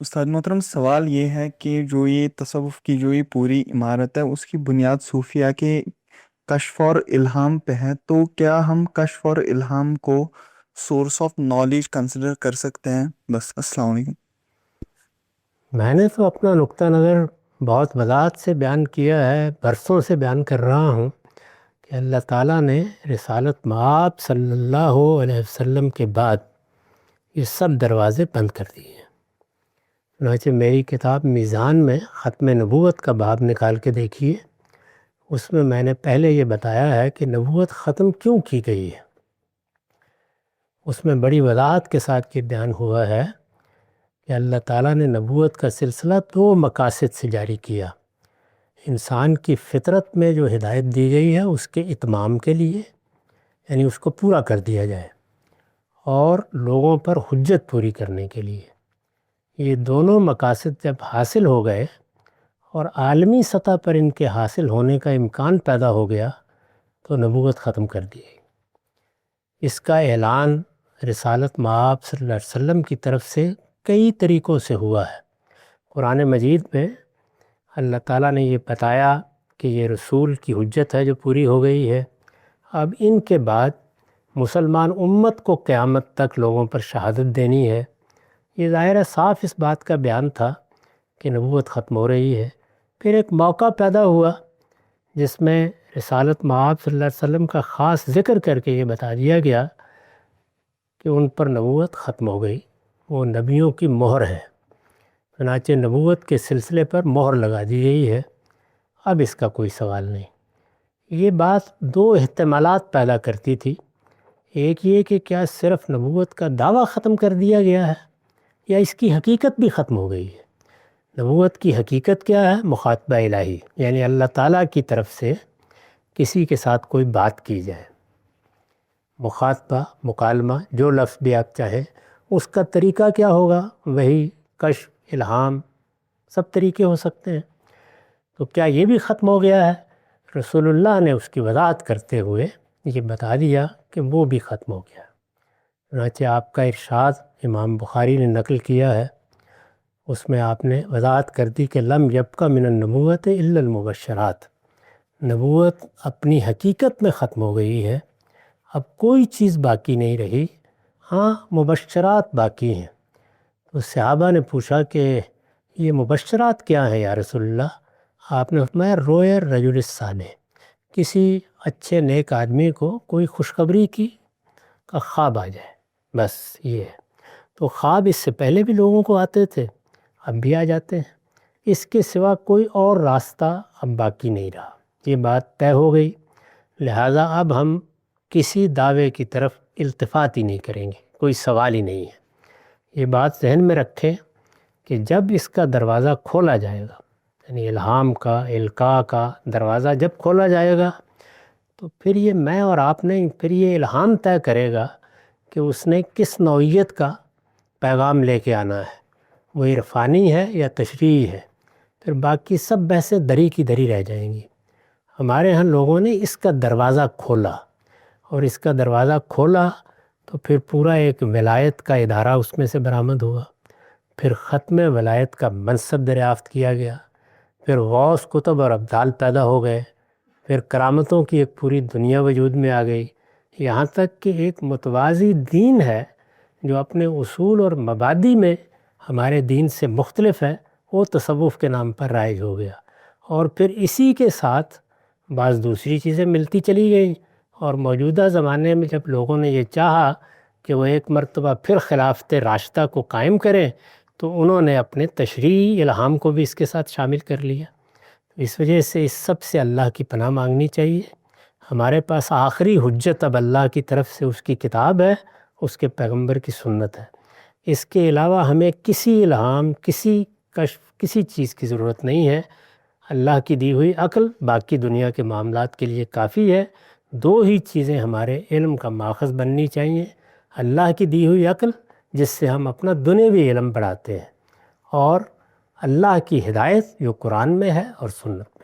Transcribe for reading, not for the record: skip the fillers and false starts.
استاد محترم، سوال یہ ہے کہ جو یہ تصوف کی جو یہ پوری عمارت ہے اس کی بنیاد صوفیہ کے کشف اور الہام پہ ہے، تو کیا ہم کشف اور الہام کو سورس آف نالج کنسیڈر کر سکتے ہیں؟ بس السلام علیکم۔ میں نے تو اپنا نقطہ نظر بہت وضاحت سے بیان کیا ہے، برسوں سے بیان کر رہا ہوں کہ اللہ تعالیٰ نے رسالت مآب صلی اللہ علیہ وسلم کے بعد یہ سب دروازے بند کر دیے ہیں۔ چنانچہ میری کتاب میزان میں ختم نبوت کا باب نکال کے دیکھیے، اس میں نے پہلے یہ بتایا ہے کہ نبوت ختم کیوں کی گئی ہے۔ اس میں بڑی وضاحت کے ساتھ یہ بیان ہوا ہے کہ اللہ تعالیٰ نے نبوت کا سلسلہ دو مقاصد سے جاری کیا۔ انسان کی فطرت میں جو ہدایت دی گئی ہے اس کے اتمام کے لیے، یعنی اس کو پورا کر دیا جائے، اور لوگوں پر حجت پوری کرنے کے لیے۔ یہ دونوں مقاصد جب حاصل ہو گئے اور عالمی سطح پر ان کے حاصل ہونے کا امکان پیدا ہو گیا تو نبوت ختم کر دی گئی۔ اس کا اعلان رسالت مآب صلی اللہ علیہ وسلم کی طرف سے کئی طریقوں سے ہوا ہے۔ قرآن مجید میں اللہ تعالیٰ نے یہ بتایا کہ یہ رسول کی حجت ہے جو پوری ہو گئی ہے، اب ان کے بعد مسلمان امت کو قیامت تک لوگوں پر شہادت دینی ہے۔ یہ ظاہر صاف اس بات کا بیان تھا کہ نبوت ختم ہو رہی ہے۔ پھر ایک موقع پیدا ہوا جس میں رسالت مآب صلی اللہ علیہ وسلم کا خاص ذکر کر کے یہ بتا دیا گیا کہ ان پر نبوت ختم ہو گئی، وہ نبیوں کی مہر ہے۔ چنانچہ نبوت کے سلسلے پر مہر لگا دی گئی ہے، اب اس کا کوئی سوال نہیں۔ یہ بات دو احتمالات پیدا کرتی تھی، ایک یہ کہ کیا صرف نبوت کا دعویٰ ختم کر دیا گیا ہے یا اس کی حقیقت بھی ختم ہو گئی ہے۔ نبوت کی حقیقت کیا ہے؟ مخاطبہ الہی، یعنی اللہ تعالیٰ کی طرف سے کسی کے ساتھ کوئی بات کی جائے۔ مخاطبہ، مکالمہ، جو لفظ بھی آپ چاہیں، اس کا طریقہ کیا ہوگا؟ وہی، کشف، الہام، سب طریقے ہو سکتے ہیں۔ تو کیا یہ بھی ختم ہو گیا ہے؟ رسول اللہ نے اس کی وضاحت کرتے ہوئے یہ بتا دیا کہ وہ بھی ختم ہو گیا۔ چنانچہ آپ کا ارشاد امام بخاری نے نقل کیا ہے، اس میں آپ نے وضاحت کر دی کہ لم یبقى من النبوت الا المبشرات، نبوت اپنی حقیقت میں ختم ہو گئی ہے، اب کوئی چیز باقی نہیں رہی، ہاں مبشرات باقی ہیں۔ تو صحابہ نے پوچھا کہ یہ مبشرات کیا ہیں یا رسول اللہ؟ آپ نے فرمایا رویا الرجل الصالح، کسی اچھے نیک آدمی کو کوئی خوشخبری کی کا خواب آ جائے، بس یہ ہے۔ تو خواب اس سے پہلے بھی لوگوں کو آتے تھے، اب بھی آ جاتے ہیں، اس کے سوا کوئی اور راستہ اب باقی نہیں رہا، یہ بات طے ہو گئی۔ لہٰذا اب ہم کسی دعوے کی طرف التفات ہی نہیں کریں گے، کوئی سوال ہی نہیں ہے۔ یہ بات ذہن میں رکھیں کہ جب اس کا دروازہ کھولا جائے گا، یعنی الہام کا، القاء کا دروازہ جب کھولا جائے گا تو پھر یہ میں اور آپ نے، پھر یہ الہام طے کرے گا کہ اس نے کس نوعیت کا پیغام لے کے آنا ہے، وہ عرفانی ہے یا تشریعی ہے، پھر باقی سب بحثیں دری کی دری رہ جائیں گی۔ ہمارے ہاں لوگوں نے اس کا دروازہ کھولا، اور اس کا دروازہ کھولا تو پھر پورا ایک ولایت کا ادارہ اس میں سے برآمد ہوا، پھر ختم ولایت کا منصب دریافت کیا گیا، پھر غوث، کتب اور ابدال پیدا ہو گئے، پھر کرامتوں کی ایک پوری دنیا وجود میں آ گئی، یہاں تک کہ ایک متوازی دین ہے جو اپنے اصول اور مبادی میں ہمارے دین سے مختلف ہے، وہ تصوف کے نام پر رائج ہو گیا۔ اور پھر اسی کے ساتھ بعض دوسری چیزیں ملتی چلی گئیں، اور موجودہ زمانے میں جب لوگوں نے یہ چاہا کہ وہ ایک مرتبہ پھر خلافت راشدہ کو قائم کریں تو انہوں نے اپنے تشریعی الہام کو بھی اس کے ساتھ شامل کر لیا۔ اس وجہ سے اس سب سے اللہ کی پناہ مانگنی چاہیے۔ ہمارے پاس آخری حجت اب اللہ کی طرف سے اس کی کتاب ہے، اس کے پیغمبر کی سنت ہے۔ اس کے علاوہ ہمیں کسی الہام، کسی کشف، کسی چیز کی ضرورت نہیں ہے۔ اللہ کی دی ہوئی عقل باقی دنیا کے معاملات کے لیے کافی ہے۔ دو ہی چیزیں ہمارے علم کا ماخذ بننی چاہیے، اللہ کی دی ہوئی عقل جس سے ہم اپنا دنیوی علم بڑھاتے ہیں، اور اللہ کی ہدایت جو قرآن میں ہے اور سنت میں۔